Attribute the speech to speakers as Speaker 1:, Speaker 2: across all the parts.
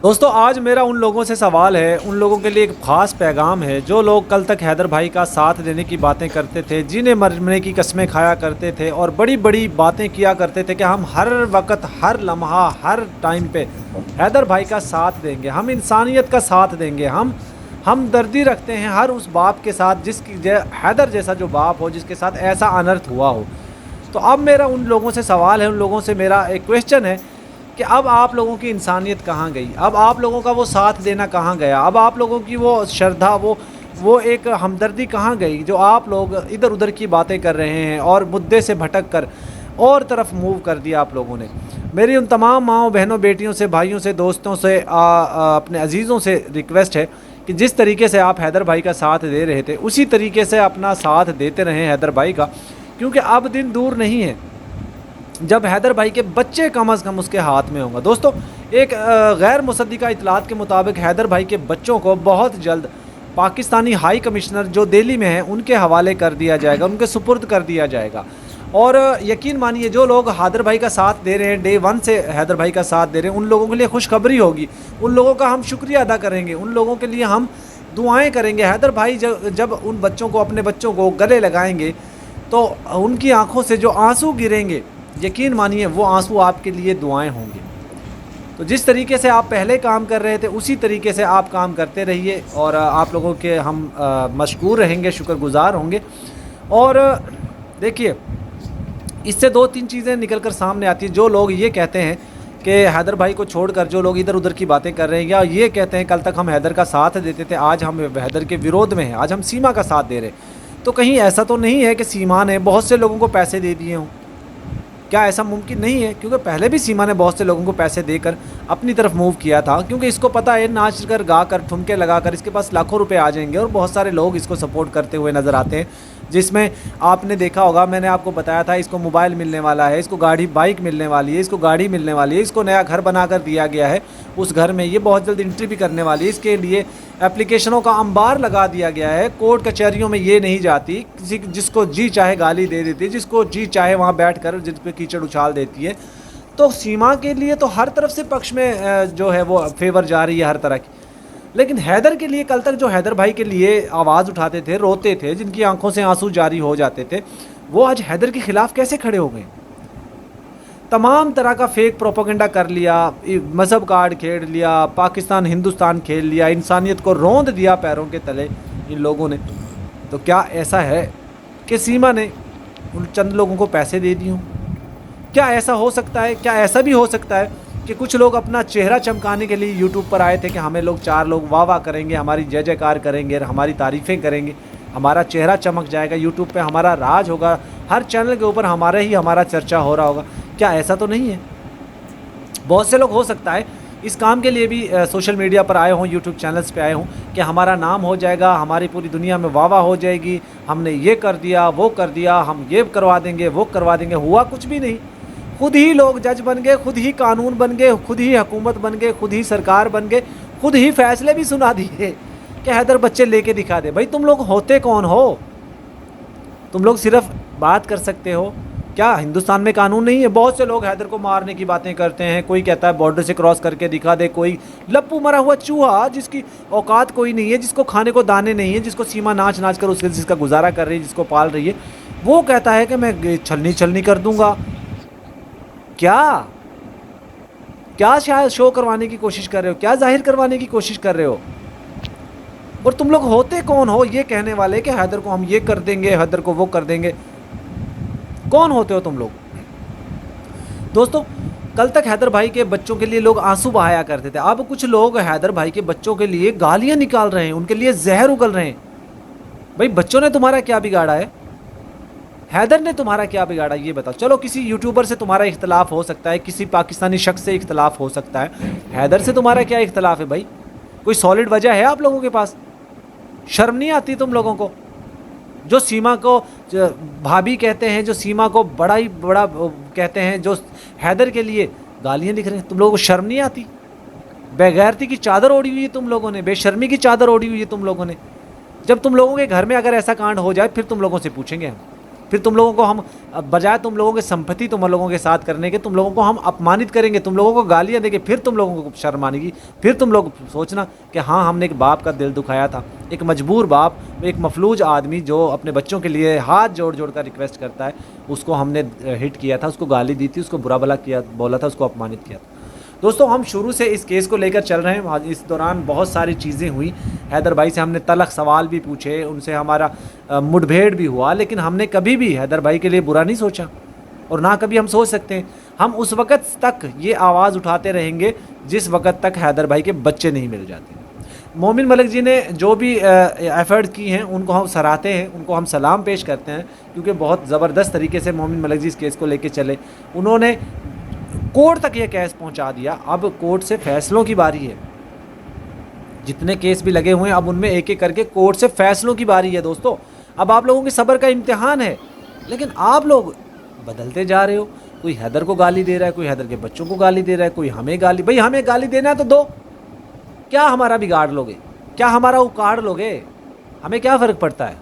Speaker 1: दोस्तों आज मेरा उन लोगों से सवाल है, उन लोगों के लिए एक ख़ास पैगाम है जो लोग कल तक हैदर भाई का साथ देने की बातें करते थे, जिन्हें मरने की कस्में खाया करते थे और बड़ी बड़ी बातें किया करते थे कि हम हर वक्त, हर लम्हा, हर टाइम पे हैदर भाई का साथ देंगे, हम इंसानियत का साथ देंगे, हम हमदर्दी रखते हैं हर उस बाप के साथ जिसकी हैदर जैसा जो बाप हो, जिसके साथ ऐसा अनर्थ हुआ हो। तो अब मेरा उन लोगों से सवाल है, उन लोगों से मेरा एक क्वेश्चन है कि अब आप लोगों की इंसानियत कहाँ गई? अब आप लोगों का वो साथ देना कहाँ गया? अब आप लोगों की वो श्रद्धा, वो एक हमदर्दी कहाँ गई? जो आप लोग इधर उधर की बातें कर रहे हैं और मुद्दे से भटक कर और तरफ मूव कर दिया आप लोगों ने। मेरी उन तमाम माँओं, बहनों, बेटियों से, भाइयों से, दोस्तों से, अपने अजीज़ों से रिक्वेस्ट है कि जिस तरीके से आप हैदर भाई का साथ दे रहे थे उसी तरीके से अपना साथ देते रहें हैदर भाई का, क्योंकि अब दिन दूर नहीं है जब हैदर भाई के बच्चे कम अज़ कम उसके हाथ में होंगे। दोस्तों एक गैर मुसद्दिका इतलात के मुताबिक हैदर भाई के बच्चों को बहुत जल्द पाकिस्तानी हाई कमिश्नर जो दिल्ली में हैं उनके हवाले कर दिया जाएगा, उनके सुपुर्द कर दिया जाएगा। और यकीन मानिए जो लोग हैदर भाई का साथ दे रहे हैं, डे वन से हैदर भाई का साथ दे रहे हैं, उन लोगों के लिए खुशखबरी होगी, उन लोगों का हम शुक्रिया अदा करेंगे, उन लोगों के लिए हम दुआएँ करेंगे। हैदर भाई जब उन बच्चों को, अपने बच्चों को गले लगाएंगे तो उनकी आँखों से जो आंसू गिरेंगे, यकीन मानिए वो आंसू आपके लिए दुआएं होंगे। तो जिस तरीके से आप पहले काम कर रहे थे उसी तरीके से आप काम करते रहिए और आप लोगों के हम मशकूर रहेंगे, शुक्रगुजार होंगे। और देखिए इससे दो तीन चीज़ें निकल कर सामने आती हैं। जो लोग ये कहते हैं कि हैदर भाई को छोड़कर जो लोग इधर उधर की बातें कर रहे हैं, या ये कहते हैं कल तक हम हैदर का साथ देते थे, आज हम हैदर के विरोध में हैं, आज हम सीमा का साथ दे रहे हैं, तो कहीं ऐसा तो नहीं है कि सीमा ने बहुत से लोगों को पैसे दे दिए हों? क्या ऐसा मुमकिन नहीं है? क्योंकि पहले भी सीमा ने बहुत से लोगों को पैसे देकर अपनी तरफ मूव किया था, क्योंकि इसको पता है नाच कर, गा कर, ठुमके लगा कर इसके पास लाखों रुपए आ जाएंगे और बहुत सारे लोग इसको सपोर्ट करते हुए नज़र आते हैं। जिसमें आपने देखा होगा, मैंने आपको बताया था, इसको मोबाइल मिलने वाला है, इसको गाड़ी, बाइक मिलने वाली है, इसको गाड़ी मिलने वाली है, इसको नया घर बना कर दिया गया है, उस घर में ये बहुत जल्द एंट्री भी करने वाली है, इसके लिए एप्लीकेशनों का अंबार लगा दिया गया है, कोर्ट कचहरियों में ये नहीं जाती, किसी जिसको जी चाहे गाली दे देती है, जिसको जी चाहे वहाँ बैठ कर जिस पे कीचड़ उछाल देती है। तो सीमा के लिए तो हर तरफ से पक्ष में जो है वो फेवर जा रही है हर तरह की, लेकिन हैदर के लिए, कल तक जो हैदर भाई के लिए आवाज़ उठाते थे, रोते थे, जिनकी आंखों से आंसू जारी हो जाते थे, वो आज हैदर के ख़िलाफ़ कैसे खड़े हो गए? तमाम तरह का फेक प्रोपेगेंडा कर लिया, मज़हब कार्ड खेल लिया, पाकिस्तान हिंदुस्तान खेल लिया, इंसानियत को रौंद दिया पैरों के तले इन लोगों ने। तो क्या ऐसा है कि सीमा ने उन चंद लोगों को पैसे दे दिए हों? क्या ऐसा हो सकता है? क्या ऐसा भी हो सकता है कि कुछ लोग अपना चेहरा चमकाने के लिए यूट्यूब पर आए थे कि हमें लोग, 4 लोग वाह वाह करेंगे, हमारी जय जयकार करेंगे, हमारी तारीफ़ें करेंगे, हमारा चेहरा चमक जाएगा, यूट्यूब पे हमारा राज होगा, हर चैनल के ऊपर हमारा चर्चा हो रहा होगा? क्या ऐसा तो नहीं है? बहुत से लोग हो सकता है इस काम के लिए भी सोशल मीडिया पर आए हों, यूट्यूब चैनल्स पे आए हों कि हमारा नाम हो जाएगा, हमारी पूरी दुनिया में वाह वाह हो जाएगी, हमने ये कर दिया, वो कर दिया, हम ये करवा देंगे, वो करवा देंगे। हुआ कुछ भी नहीं। खुद ही लोग जज बन गए, खुद ही कानून बन गए, खुद ही हुकूमत बन गए, खुद ही सरकार बन गए, खुद ही फैसले भी सुना दिए कि हैदर बच्चे लेके दिखा दे। भाई तुम लोग होते कौन हो? तुम लोग सिर्फ बात कर सकते हो। क्या हिंदुस्तान में कानून नहीं है? बहुत से लोग हैदर को मारने की बातें करते हैं, कोई कहता है बॉर्डर से क्रॉस करके दिखा दे, कोई लप्पू मरा हुआ चूहा जिसकी औकात कोई नहीं है, जिसको खाने को दाने नहीं है, जिसको सीमा नाच नाच कर उसके जिसका गुजारा कर रही है, जिसको पाल रही है, वो कहता है कि मैं छलनी छलनी कर दूंगा। क्या क्या शायद शो करवाने की कोशिश कर रहे हो? क्या जाहिर करवाने की कोशिश कर रहे हो? और तुम लोग होते कौन हो ये कहने वाले कि हैदर को हम ये कर देंगे, हैदर को वो कर देंगे? कौन होते हो तुम लोग? दोस्तों कल तक हैदर भाई के बच्चों के लिए लोग आंसू बहाया करते थे, अब कुछ लोग हैदर भाई के बच्चों के लिए गालियां निकाल रहे हैं, उनके लिए जहर उगल रहे हैं। भाई बच्चों ने तुम्हारा क्या बिगाड़ा है? हैदर ने तुम्हारा क्या बिगाड़ा ये बताओ। चलो किसी यूट्यूबर से तुम्हारा इख्तलाफ हो सकता है, किसी पाकिस्तानी शख्स से इख्तलाफ हो सकता है, हैदर से तुम्हारा क्या इख्तलाफ है भाई? कोई सॉलिड वजह है आप लोगों के पास? शर्म नहीं आती तुम लोगों को? जो सीमा को भाभी कहते हैं, जो सीमा को बड़ा ही बड़ा कहते हैं, जो हैदर के लिए गालियाँ लिख रहे हैं, तुम लोगों को शर्म नहीं आती? बेगैरती की चादर ओढ़ी हुई है तुम लोगों ने, बेशर्मी की चादर ओढ़ी हुई है तुम लोगों ने। जब तुम लोगों के घर में अगर ऐसा कांड हो जाए फिर तुम लोगों से पूछेंगे हम। फिर तुम लोगों को हम बजाय तुम लोगों की संपत्ति तुम लोगों के साथ करने के, तुम लोगों को हम अपमानित करेंगे, तुम लोगों को गालियाँ देंगे, फिर तुम लोगों को शर्म आएगी। फिर तुम लोग सोचना कि हाँ हमने एक बाप का दिल दुखाया था, एक मजबूर बाप, एक मफलूज आदमी जो अपने बच्चों के लिए हाथ जोड़ जोड़ कर रिक्वेस्ट करता है, उसको हमने हिट किया था, उसको गाली दी थी, उसको बुरा भला किया, बोला था, उसको अपमानित किया था। दोस्तों हम शुरू से इस केस को लेकर चल रहे हैं। इस दौरान बहुत सारी चीज़ें हुई। हैदर भाई से हमने तलख सवाल भी पूछे, उनसे हमारा मुठभेड़ भी हुआ, लेकिन हमने कभी भी हैदर भाई के लिए बुरा नहीं सोचा और ना कभी हम सोच सकते हैं। हम उस वक़्त तक ये आवाज़ उठाते रहेंगे जिस वक़्त तक हैदर भाई के बच्चे नहीं मिल जाते। मोमिन मलिक जी ने जो भी एफ़र्ट की हैं उनको हम सराहते हैं, उनको हम सलाम पेश करते हैं, क्योंकि बहुत ज़बरदस्त तरीके से मोमिन मलिक जी इस केस को लेके चले। उन्होंने कोर्ट तक ये केस पहुंचा दिया। अब कोर्ट से फैसलों की बारी है। जितने केस भी लगे हुए हैं अब उनमें एक एक करके कोर्ट से फैसलों की बारी है। दोस्तों अब आप लोगों के सब्र का इम्तिहान है, लेकिन आप लोग बदलते जा रहे हो। कोई हैदर को गाली दे रहा है, कोई हैदर के बच्चों को गाली दे रहा है, कोई हमें गाली। भाई हमें गाली देना है तो दो, क्या हमारा बिगाड़ लोगे, क्या हमारा उखाड़ लोगे, हमें क्या फ़र्क पड़ता है।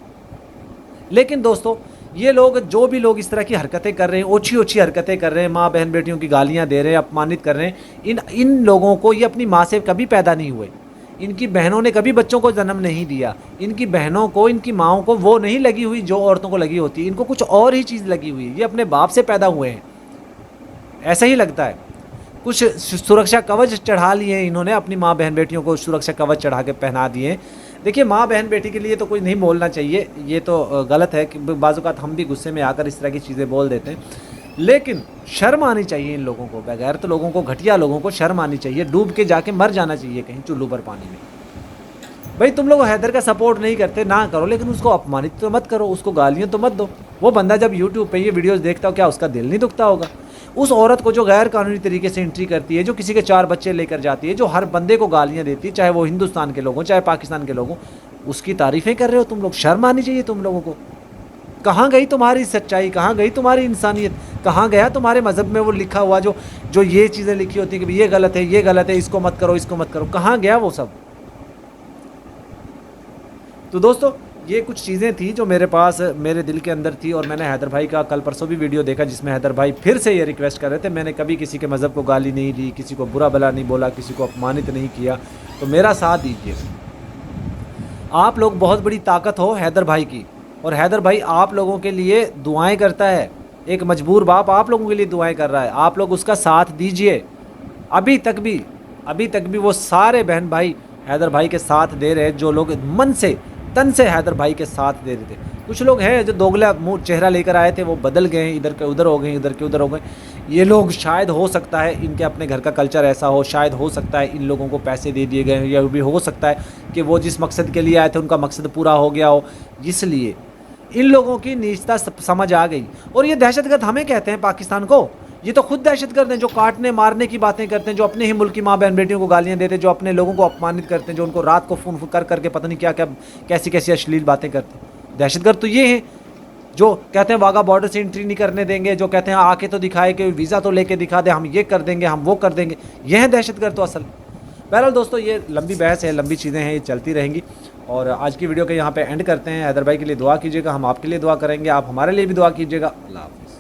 Speaker 1: लेकिन दोस्तों ये लोग, जो भी लोग इस तरह की हरकतें कर रहे हैं, ओछी ओछी हरकतें कर रहे हैं, माँ बहन बेटियों की गालियाँ दे रहे हैं, अपमानित कर रहे हैं, इन लोगों को, ये अपनी माँ से कभी पैदा नहीं हुए, इनकी बहनों ने कभी बच्चों को जन्म नहीं दिया, इनकी बहनों को, इनकी माँओं को वो नहीं लगी हुई जो औरतों को लगी होती है, इनको कुछ और ही चीज़ लगी हुई है। ये अपने बाप से पैदा हुए हैं, ऐसा ही लगता है। कुछ सुरक्षा कवच चढ़ा लिए हैं इन्होंने, अपनी माँ बहन बेटियों को सुरक्षा कवच चढ़ा के पहना दिए। देखिए माँ बहन बेटी के लिए तो कोई नहीं बोलना चाहिए, ये तो गलत है कि बाज़-औक़ात हम भी गुस्से में आकर इस तरह की चीज़ें बोल देते हैं, लेकिन शर्म आनी चाहिए इन लोगों को, बेगैरत लोगों को, घटिया लोगों को शर्म आनी चाहिए। डूब के जाके मर जाना चाहिए कहीं चुल्लू पर पानी में। भाई तुम लोग हैदर का सपोर्ट नहीं करते, ना करो, लेकिन उसको अपमानित तो मत करो, उसको गालियाँ तो मत दो। वो बंदा जब यूट्यूब पे ये वीडियोज़ देखता हो, क्या उसका दिल नहीं दुखता होगा? उस औरत को जो गैर कानूनी तरीके से एंट्री करती है, जो किसी के 4 बच्चे लेकर जाती है, जो हर बंदे को गालियाँ देती है, चाहे वो हिंदुस्तान के लोग हों, चाहे पाकिस्तान के लोग हों, उसकी तारीफ़ें कर रहे हो तुम लोग। शर्म आनी चाहिए तुम लोगों को। कहाँ गई तुम्हारी सच्चाई, कहाँ गई तुम्हारी इंसानियत, कहाँ गया तुम्हारे मज़हब में वो लिखा हुआ जो ये चीज़ें लिखी होती हैं कि ये गलत है, ये गलत है, इसको मत करो, इसको मत करो, कहाँ गया वो सब? तो दोस्तों ये कुछ चीज़ें थी जो मेरे पास, मेरे दिल के अंदर थी, और मैंने हैदर भाई का कल परसों भी वीडियो देखा जिसमें हैदर भाई फिर से ये रिक्वेस्ट कर रहे थे। मैंने कभी किसी के मज़हब को गाली नहीं दी, किसी को बुरा भला नहीं बोला, किसी को अपमानित नहीं किया, तो मेरा साथ दीजिए। आप लोग बहुत बड़ी ताकत हो हैदर भाई की, और हैदर भाई आप लोगों के लिए दुआएं करता है। एक मजबूर बाप आप लोगों के लिए दुआएं कर रहा है, आप लोग उसका साथ दीजिए। अभी तक भी वो सारे बहन भाई हैदर भाई के साथ दे रहे हैं, जो लोग मन से तन से हैदर भाई के साथ दे रहे थे। कुछ लोग हैं जो दोगला मुँह चेहरा लेकर आए थे, वो बदल गए, इधर के उधर हो गए, इधर के उधर हो गए। ये लोग शायद हो सकता है इनके अपने घर का कल्चर ऐसा हो, शायद हो सकता है इन लोगों को पैसे दे दिए गए, या भी हो सकता है कि वो जिस मकसद के लिए आए थे उनका मकसद पूरा हो गया हो, इसलिए इन लोगों की नीचता समझ आ गई। और ये दहशतगर्द हमें कहते हैं पाकिस्तान को, ये तो खुद दहशतगर्द हैं जो काटने मारने की बातें करते हैं, जो अपने ही मुल्क की माँ बहन बेटियों को गालियाँ देते हैं, जो अपने लोगों को अपमानित करते हैं, जो उनको रात को फ़ोन कर करके पता नहीं क्या क्या कैसी कैसी अश्लील बातें करते हैं। दहशतगर्द तो ये हैं जो कहते हैं वाघा बॉर्डर से एंट्री नहीं करने देंगे, जो कहते हैं आके तो दिखाए कि वीज़ा तो लेके दिखा दे, हम ये कर देंगे, हम वो कर देंगे। ये हैं दहशतगर्द तो असल। बहरहाल दोस्तों ये लंबी बहस है, लंबी चीज़ें हैं, ये चलती रहेंगी, और आज की वीडियो के यहाँ पे एंड करते हैं। हैदर भाई के लिए दुआ कीजिएगा, हम आपके लिए दुआ करेंगे, आप हमारे लिए भी दुआ कीजिएगा। अल्लाह हाफ़िज़।